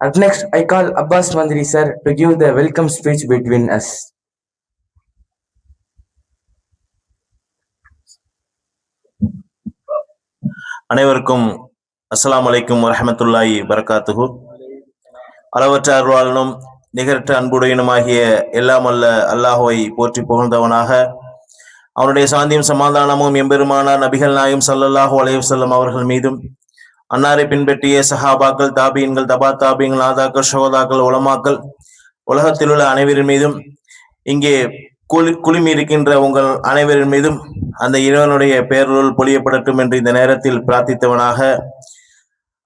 Up next, I call Abbas Mandri sir to give the welcome speech between us. அனைவருக்கும் அஸ்ஸலாமு அலைக்கும் வரஹ்மத்துல்லாஹி வரகாத்துஹு. அளவற்ற அருளாளனும் நிகரற்ற அன்புடையனுமாகிய எல்லாம் அல்ல அல்லாஹுவை போற்றி புகழ்ந்தவனாக, அவனுடைய சாந்தியும் சமாதானமும் எம்பெருமானார் நபிகள் நாயகம் ஸல்லல்லாஹு அலைஹி வஸல்லம் அவர்கள் மீதும், அன்னாரை பின்பற்றிய சஹாபாக்கள், தாபீன்கள், தபா தாபீன்கள், நாதாக்கள், ஷஹதாக்கள், உலமாக்கள், உலகத்தில் உள்ள அனைவரின் மீதும், இங்கே குழுமி இருக்கின்ற உங்கள் அனைவரின் மீதும் அந்த இறைவனுடைய பேரருள் பொழியப்படட்டும் என்று இந்த நேரத்தில் பிரார்த்தித்தவனாக,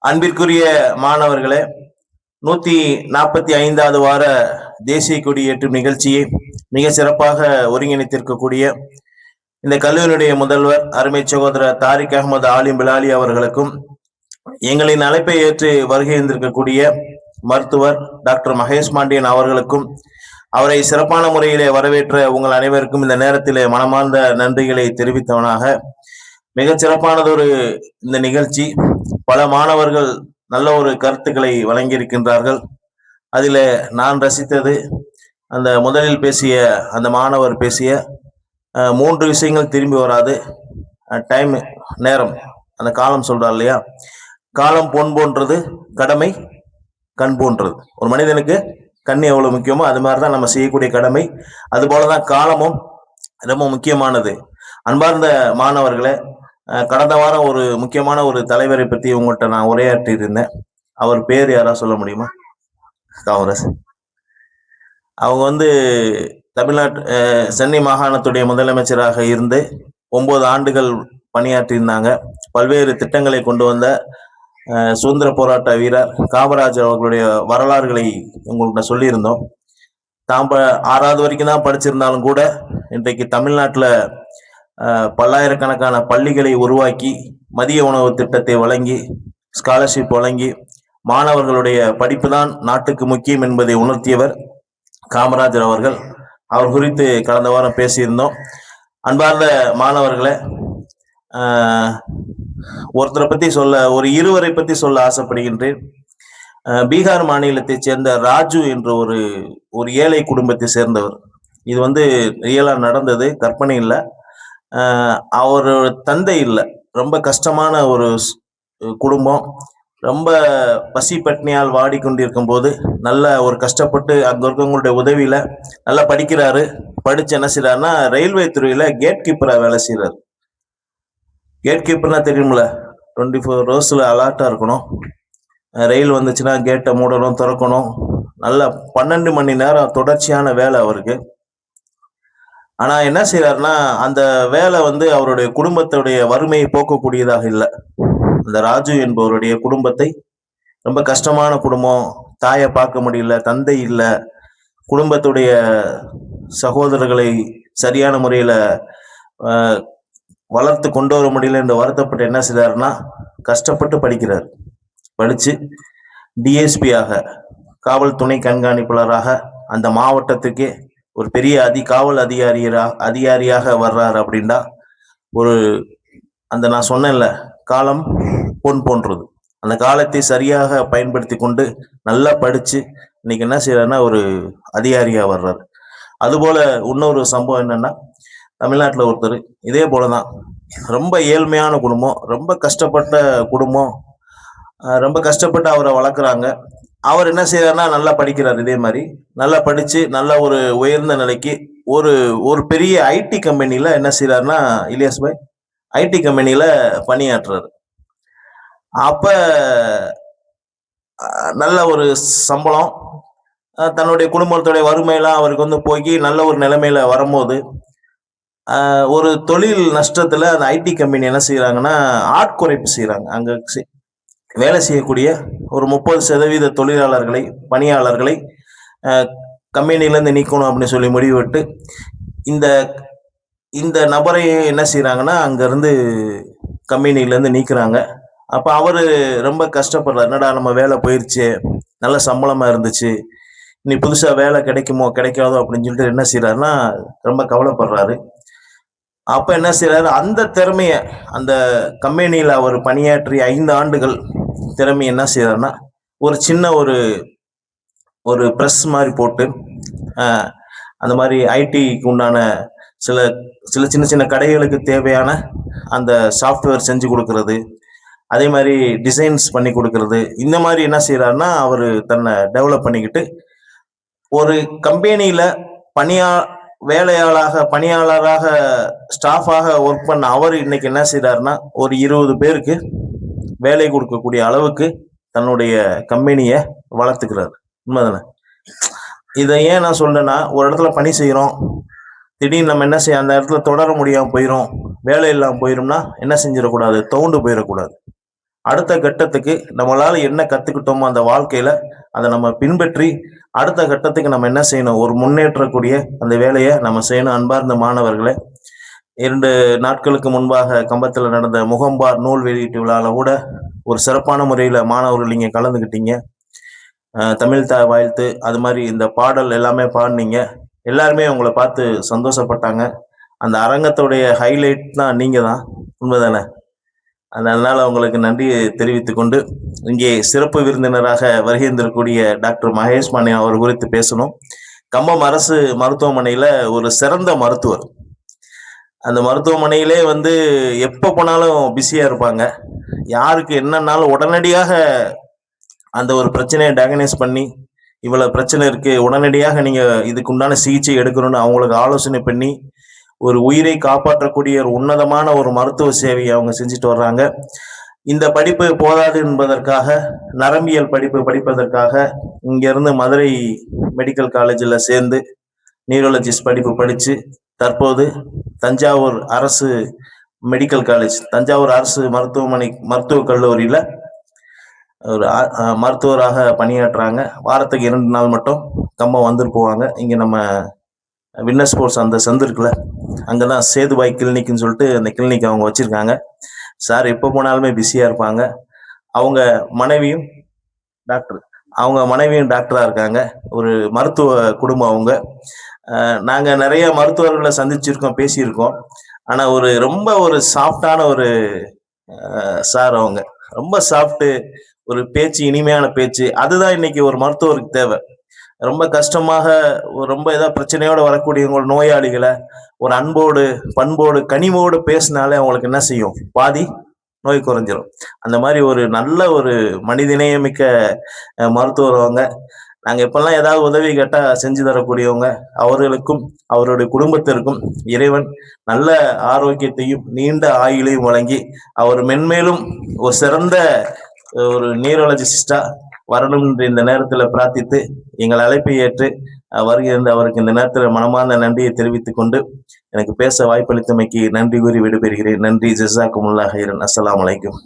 அன்பிற்குரிய மாணவர்களே, 145வது வார தேசிய கொடியேற்றும் நிகழ்ச்சியை மிக சிறப்பாக ஒருங்கிணைத்திருக்கக்கூடிய இந்த கல்லூரியினுடைய முதல்வர் அருமை சகோதரர் தாரிக் அகமது ஆலிம் பிலாலி அவர்களுக்கும், எங்களின் அழைப்பை ஏற்று வருகை இருந்திருக்கக்கூடிய மருத்துவர் டாக்டர் மகேஷ் பாண்டியன் அவர்களுக்கும், அவரை சிறப்பான முறையிலே வரவேற்ற உங்கள் அனைவருக்கும் இந்த நேரத்திலே மனமார்ந்த நன்றிகளை தெரிவித்தவனாக, மிகச் சிறப்பானதொரு இந்த நிகழ்ச்சி. பல மாணவர்கள் நல்ல ஒரு கருத்துக்களை வழங்கியிருக்கின்றார்கள். அதில் நான் ரசித்தது அந்த முதலில் பேசிய அந்த மாணவர் பேசிய 3 விஷயங்கள் திரும்பி வராது. டைம், நேரம், அந்த காலம் சொல்றார் இல்லையா, காலம் பொன் போன்றது, கடமை கண் போன்றது. ஒரு மனிதனுக்கு கண் எவ்வளவு முக்கியமோ அது மாதிரிதான் நம்ம செய்யக்கூடிய கடமை, அது போலதான் காலமும் ரொம்ப முக்கியமானது. அன்பார்ந்த மாணவர்களே, கடந்த வாரம் ஒரு முக்கியமான ஒரு தலைவரை பத்தி உங்கள்கிட்ட நான் உரையாற்றி இருந்தேன். அவர் பேர் யாரா சொல்ல முடியுமா? காங்கிரஸ். அவங்க தமிழ்நாட்டு சென்னை மாகாணத்துடைய முதலமைச்சராக இருந்து 9 ஆண்டுகள் பணியாற்றியிருந்தாங்க. பல்வேறு திட்டங்களை கொண்டு வந்த சுதந்திர போராட்ட வீரர் காமராஜர் அவர்களுடைய வரலாறுகளை உங்கள்கிட்ட சொல்லியிருந்தோம். தாம் 6வது வரைக்கும் தான் படிச்சிருந்தாலும் கூட இன்றைக்கு தமிழ்நாட்டில் பல்லாயிரக்கணக்கான பள்ளிகளை உருவாக்கி, மதிய உணவு திட்டத்தை வழங்கி, ஸ்காலர்ஷிப் வழங்கி, மாணவர்களுடைய படிப்பு தான் நாட்டுக்கு முக்கியம் என்பதை உணர்த்தியவர் காமராஜர் அவர்கள். அவர் குறித்து கடந்த வாரம் பேசியிருந்தோம். அன்பார்ந்த மாணவர்களை, ஒருத்தரை பத்தி சொல்ல, ஒரு இருவரை பத்தி சொல்ல ஆசைப்படுகின்றேன். பீகார் மாநிலத்தை சேர்ந்த ராஜு என்ற ஒரு ஏழை குடும்பத்தை சேர்ந்தவர். இது ரியலா நடந்தது, கற்பனை இல்லை. அவர் தந்தை இல்லை, ரொம்ப கஷ்டமான ஒரு குடும்பம். ரொம்ப பசி பட்னியால் வாடிக்கொண்டிருக்கும் போது நல்ல ஒரு கஷ்டப்பட்டு அங்க இருக்கவங்களுடைய உதவியில நல்லா படிக்கிறாரு. படிச்சு என்ன செய்யறாருன்னா, ரயில்வே துறையில கேட் கீப்பரா வேலை செய்யறாரு. கேட் கீப்பர்னா தெரியுமில்ல, 24 ஹவர்ஸ்ல அலர்ட்டா இருக்கணும். ரயில் வந்துச்சுன்னா கேட்டை மூடணும், திறக்கணும். நல்ல 12 மணி நேரம் தொடர்ச்சியான வேலை அவருக்கு. ஆனா என்ன செய்யறாருன்னா, அந்த வேலை அவருடைய குடும்பத்துடைய வறுமையை போக்கக்கூடியதாக இல்லை. அந்த ராஜு என்பவருடைய குடும்பத்தை, ரொம்ப கஷ்டமான குடும்பம், தாயை பார்க்க முடியல, தந்தை இல்லை, குடும்பத்துடைய சகோதரர்களை சரியான முறையில வளர்த்து கொண்டு வர முடியல என்று வருத்தப்பட்டு என்ன செய்யறாருன்னா, கஷ்டப்பட்டு படிக்கிறார். படிச்சு டிஎஸ்பியாக, காவல் துணை கண்காணிப்பாளராக அந்த மாவட்டத்துக்கே ஒரு பெரிய காவல் அதிகாரியாக வர்றாரு. அப்படின்னா அந்த நான் சொன்னேன்ல, காலம் பொன் போன்றது. அந்த காலத்தை சரியாக பயன்படுத்தி கொண்டு நல்லா படிச்சு இன்னைக்கு என்ன செய்யறாருன்னா ஒரு அதிகாரியா வர்றாரு. அதுபோல இன்னொரு சம்பவம் என்னன்னா, தமிழ்நாட்டில் ஒருத்தர் இதே போலதான், ரொம்ப ஏழ்மையான குடும்பம், ரொம்ப கஷ்டப்பட்ட குடும்பம், ரொம்ப கஷ்டப்பட்டு அவரை வளர்க்குறாங்க. அவர் என்ன செய்யறாருன்னா, நல்லா படிக்கிறார். இதே மாதிரி நல்லா படிச்சு நல்ல ஒரு உயர்ந்த நிலைக்கு ஒரு பெரிய ஐடி கம்பெனில என்ன செய்யறாருன்னா, இலியாஸ் பாய் ஐடி கம்பெனில பணியாற்றுறாரு. அப்ப நல்ல ஒரு சம்பளம், தன்னுடைய குடும்பத்துடைய வறுமையெல்லாம் அவருக்கு போய் நல்ல ஒரு நிலைமையில வரும்போது, ஒரு தொழில் நஷ்டத்துல அந்த ஐடி கம்பெனி என்ன செய்யறாங்கன்னா, ஆட்குறைப்பு செய்யறாங்க. அங்க வேலை செய்யக்கூடிய ஒரு 30% தொழிலாளர்களை, பணியாளர்களை கம்பெனிலேருந்து நீக்கணும் அப்படின்னு சொல்லி முடிவுவிட்டு இந்த நபரை என்ன செய்யறாங்கன்னா, அங்கிருந்து கம்பெனிலேருந்து நீக்கிறாங்க. அப்ப அவரு ரொம்ப கஷ்டப்படுறாரு. என்னடா நம்ம வேலை போயிருச்சு, நல்ல சம்பளமா இருந்துச்சு, இனி புதுசா வேலை கிடைக்குமோ கிடைக்காதோ அப்படின்னு சொல்லிட்டு என்ன செய்யறாருன்னா ரொம்ப கவலைப்படுறாரு. அப்ப என்ன செய்யறாரு, அந்த திறமைய, அந்த கம்பெனியில அவர் பணியாற்றி 5 ஆண்டுகள் திறமை என்ன செய்யறாருன்னா ஒரு சின்ன ஒரு ஒரு ப்ரெஸ் மாதிரி போட்டு அந்த மாதிரி ஐடிக்கு உண்டான சில சில சின்ன சின்ன கடைகளுக்கு தேவையான அந்த சாஃப்ட்வேர் செஞ்சு கொடுக்கறது, அதே மாதிரி டிசைன்ஸ் பண்ணி கொடுக்கறது, இந்த மாதிரி என்ன செய்யறாருன்னா அவர் தன்னை டெவலப் பண்ணிக்கிட்டு ஒரு கம்பெனியில பணியா பணியாளராக ஸ்டாஃபாக ஒர்க் பண்ண அவர் இன்னைக்கு என்ன செய்யறாருன்னா ஒரு 20 பேருக்கு வேலை கொடுக்கக்கூடிய அளவுக்கு தன்னுடைய கம்பெனியை வளர்த்துக்கிறாரு. உண்மைதானே? இதை ஏன் நான் சொல்றேன்னா, ஒரு இடத்துல பணி செய்யறோம், திடீர்னு நம்ம என்ன செய்ய அந்த இடத்துல தொடர முடியாம போயிடும், வேலை இல்லாம போயிடும்னா என்ன செஞ்சிடக்கூடாது, துவண்டு போயிடக்கூடாது. அடுத்த கட்டத்துக்கு நம்மளால என்ன கத்துக்கிட்டோமோ அந்த வாழ்க்கையில அதை நம்ம பின்பற்றி அடுத்த கட்டத்துக்கு நம்ம என்ன செய்யணும், ஒரு முன்னேற்றக்கூடிய அந்த வேலையை நம்ம செய்யணும். அன்பார்ந்த மாணவர்களே, 2 நாட்களுக்கு முன்பாக கம்பத்தில் நடந்த முகம்பார் நூல் வெளியீட்டு விழாவில் கூட ஒரு சிறப்பான முறையில் மாணவர்கள் நீங்கள் கலந்துக்கிட்டீங்க. தமிழ் தாய் வாழ்த்து, அது மாதிரி இந்த பாடல் எல்லாமே பாடினீங்க. எல்லாருமே உங்களை பார்த்து சந்தோஷப்பட்டாங்க. அந்த அரங்கத்துடைய ஹைலைட் தான் நீங்கள் தான். உண்மைதானே? அதனால உங்களுக்கு நன்றி தெரிவித்துக் கொண்டு, இங்கே சிறப்பு விருந்தினராக வருகின்றக்கூடிய டாக்டர் மகேஷ் மானியா அவர் குறித்து பேசணும். கம்பம் அரசு மருத்துவமனையில ஒரு சிறந்த மருத்துவர். அந்த மருத்துவமனையிலே எப்ப போனாலும் பிஸியா இருப்பாங்க. யாருக்கு என்னன்னாலும் உடனடியாக அந்த ஒரு பிரச்சனையை டயக்னைஸ் பண்ணி, இவ்வளவு பிரச்சனை இருக்கு, உடனடியாக நீங்க இதுக்கு உண்டான சிகிச்சை எடுக்கணும்னு அவங்களுக்கு ஆலோசனை பண்ணி ஒரு உயிரை காப்பாற்றக்கூடிய ஒரு உன்னதமான ஒரு மருத்துவ சேவையை அவங்க செஞ்சுட்டு வர்றாங்க. இந்த படிப்பு போதாது என்பதற்காக நரம்பியல் படிப்பு படிப்பதற்காக இங்கிருந்து மதுரை மெடிக்கல் காலேஜில் சேர்ந்து நியூரோலஜிஸ்ட் படிப்பு படித்து தற்போது தஞ்சாவூர் அரசு மெடிக்கல் காலேஜ், தஞ்சாவூர் அரசு மருத்துவக் கல்லூரியில் ஒரு மருத்துவராக பணியாற்றுறாங்க. வாரத்துக்கு 2 நாள் மட்டும் கம்பம் வந்துட்டு போவாங்க. இங்கே நம்ம வின்னர் ஸ்போர்ட்ஸ் அந்த சந்து இருக்குல்ல, அங்கே தான் சேதுபாய் கிளினிக்னு சொல்லிட்டு அந்த கிளினிக் அவங்க வச்சுருக்காங்க. சார் எப்போ போனாலுமே பிஸியாக இருப்பாங்க. அவங்க மனைவியும் டாக்டராக இருக்காங்க. ஒரு மருத்துவ குடும்பம் அவங்க. நாங்கள் நிறைய மருத்துவர்களை சந்திச்சிருக்கோம், பேசியிருக்கோம். ஆனால் ரொம்ப ஒரு சாஃப்டான ஒரு சார். அவங்க ரொம்ப சாஃப்ட்டு, ஒரு பேச்சு, இனிமையான பேச்சு. அதுதான் இன்னைக்கு ஒரு மருத்துவருக்கு தேவை. ரொம்ப கஷ்டமாக ரொம்ப ஏதாவது பிரச்சனையோட வரக்கூடிய நோயாளிகளை ஒரு அன்போடு, பண்போடு, கனிவோடு பேசினாலே அவங்களுக்கு என்ன செய்யும், பாதி நோய் குறைஞ்சிரும். அந்த மாதிரி ஒரு நல்ல ஒரு மனிதநேயமிக்க மருத்துவர் அவங்க. நாங்கள் எப்பெல்லாம் ஏதாவது உதவி கேட்டால் செஞ்சு தரக்கூடியவங்க. அவர்களுக்கும் அவருடைய குடும்பத்திற்கும் இறைவன் நல்ல ஆரோக்கியத்தையும் நீண்ட ஆயுளையும் வழங்கி அவர் மென்மேலும் ஒரு சிறந்த ஒரு நியூரோலஜிஸ்டா வரணும் என்று இந்த நேரத்தில் பிரார்த்தித்து எங்கள் அழைப்பை ஏற்று வருகின்ற அவருக்கு இந்த நேரத்தில் மனமார்ந்த நன்றியை தெரிவித்துக் கொண்டு எனக்கு பேச வாய்ப்பளித்தமைக்கு நன்றி கூறி விடைபெறுகிறேன். நன்றி. ஜஸாக்குமுல்லாஹ் ஹைரன். அஸ்ஸலாமு அலைக்கும்.